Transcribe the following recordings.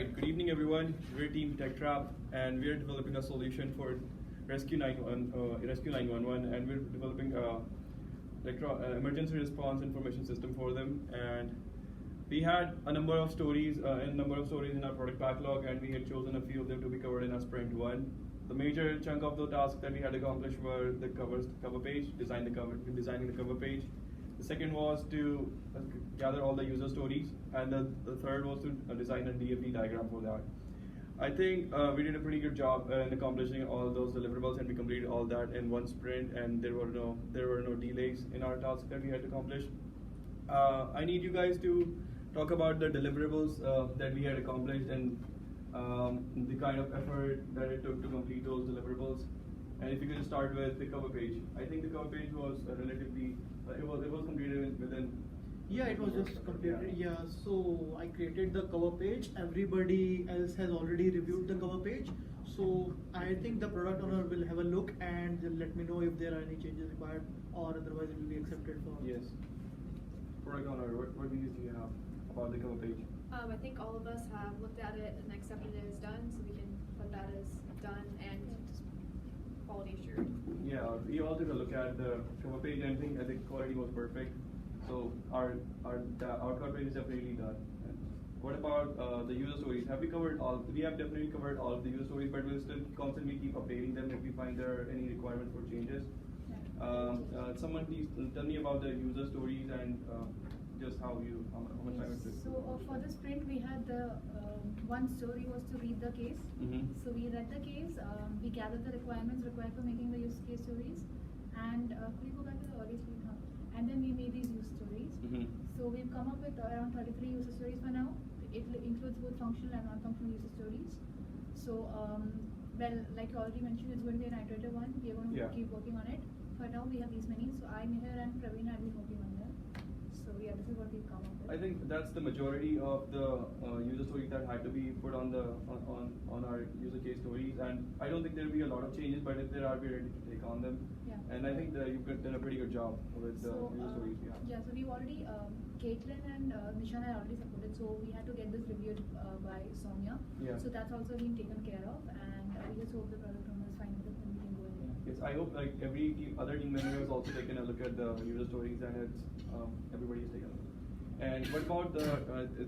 Right, good evening everyone. We're Team TechTrap and we're developing a solution for Rescue 911 and we're developing emergency response information system for them. And we had a number of stories in our product backlog, and we had chosen a few of them to be covered in our sprint one. The major chunk of the tasks that we had accomplished were the cover page, designing the cover page. The second was to gather all the user stories, and the third was to design a DFD diagram for that. I think we did a pretty good job in accomplishing all those deliverables, and we completed all that in one sprint, and there were no delays in our tasks that we had to accomplish. I need you guys to talk about the deliverables that we had accomplished and the kind of effort that it took to complete those deliverables. And if you could start with the cover page. I think the cover page was relatively, it was completed within. Yeah, it was just completed. Yeah, so I created the cover page. Everybody else has already reviewed the cover page. So I think the product owner will have a look and let me know if there are any changes required, or otherwise it will be accepted for. Yes. Product owner, what views do you have about the cover page? I think all of us have looked at it and accepted it as done, so we can put that as done and just quality assured. Yeah, we all took a look at the cover page, and I think quality was perfect. So our cover page is definitely done. And what about the user stories? Have we covered all? We have definitely covered all of the user stories, but we'll still constantly keep updating them if we find there are any requirements for changes. Someone please tell me about the user stories and just how much time it took. So for the sprint, we had the one story was to read the case. So we read the case, we gathered the requirements required for making the use case stories, and could you go back to the early screen? And then we made these use stories. So we've come up with around 33 user stories for now. It includes both functional and non-functional user stories. So well, like you already mentioned, it's going to be an iterative one. We are going to keep working on it. For now, we have these many. So I, Mihir, and Praveen have been working on them. So yeah, this is what we've come up with. I think that's the majority of the user stories that had to be put on our user case stories, and I don't think there'll be a lot of changes, but if there are, we're ready to take on them. Yeah. And I think that you've done a pretty good job with the user stories. Yeah, so we've already, Caitlin and Nishan had already supported, so we had to get this reviewed by Soumya. Yeah. So that's also been taken care of, and we just hope the product owner is fine with it and we can go ahead. Yes, I hope like every other team member has also taken a look at the user stories, and it's everybody's taken a look. And what about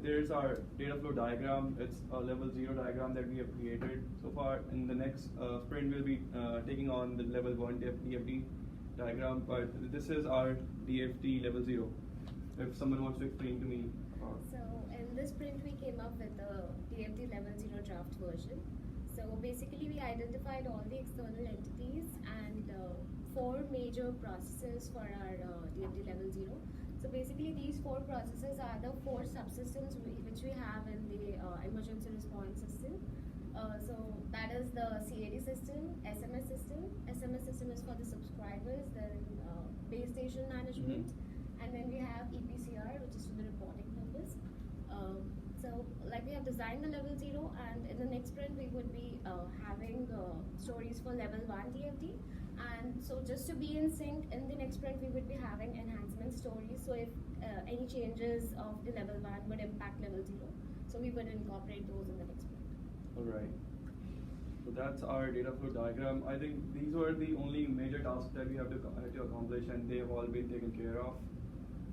there's our data flow diagram. It's a level 0 diagram that we have created so far. In the next sprint, we'll be taking on the level 1 DFD diagram, but this is our DFD level 0. If someone wants to explain to me. So in this sprint, we came up with the DFD level 0 draft version. So basically, we identified all the external entities and 4 major processes for our DFD level 0. So basically, these 4 processes are the 4 subsystems which we have in the emergency response system. So that is the CAD system, SMS system. SMS system is for the subscribers, then base station management, and then we have EPCR, which is for the reporting purpose. So like we have designed the level 0, and in the next sprint we would be having stories for level 1 DFD. And so just to be in sync, in the next sprint we would be having enhancement stories. So if any changes of the level 1 would impact level 0, so we would incorporate those in the next sprint. Alright. So that's our data flow diagram. I think these were the only major tasks that we have to accomplish, and they have all been taken care of.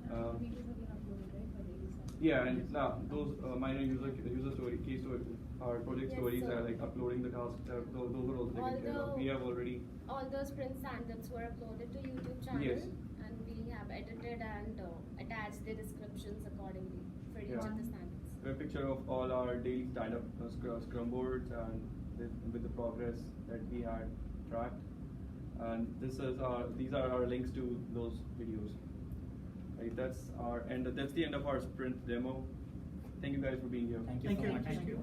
Videos have been uploaded, right, for daily stuff? Yeah, and now those minor user story, case story, our project stories so are like uploading the tasks. Those were also taken care of. We have already. All the sprint stand-ups were uploaded to YouTube channel, and we have edited and attached the descriptions accordingly for each of the stand-ups. A picture of all our daily stand-up scrum boards and with the progress that we had tracked. And these are our links to those videos. Right, that's the end of our sprint demo. Thank you guys for being here. Thank you so much. Thank you.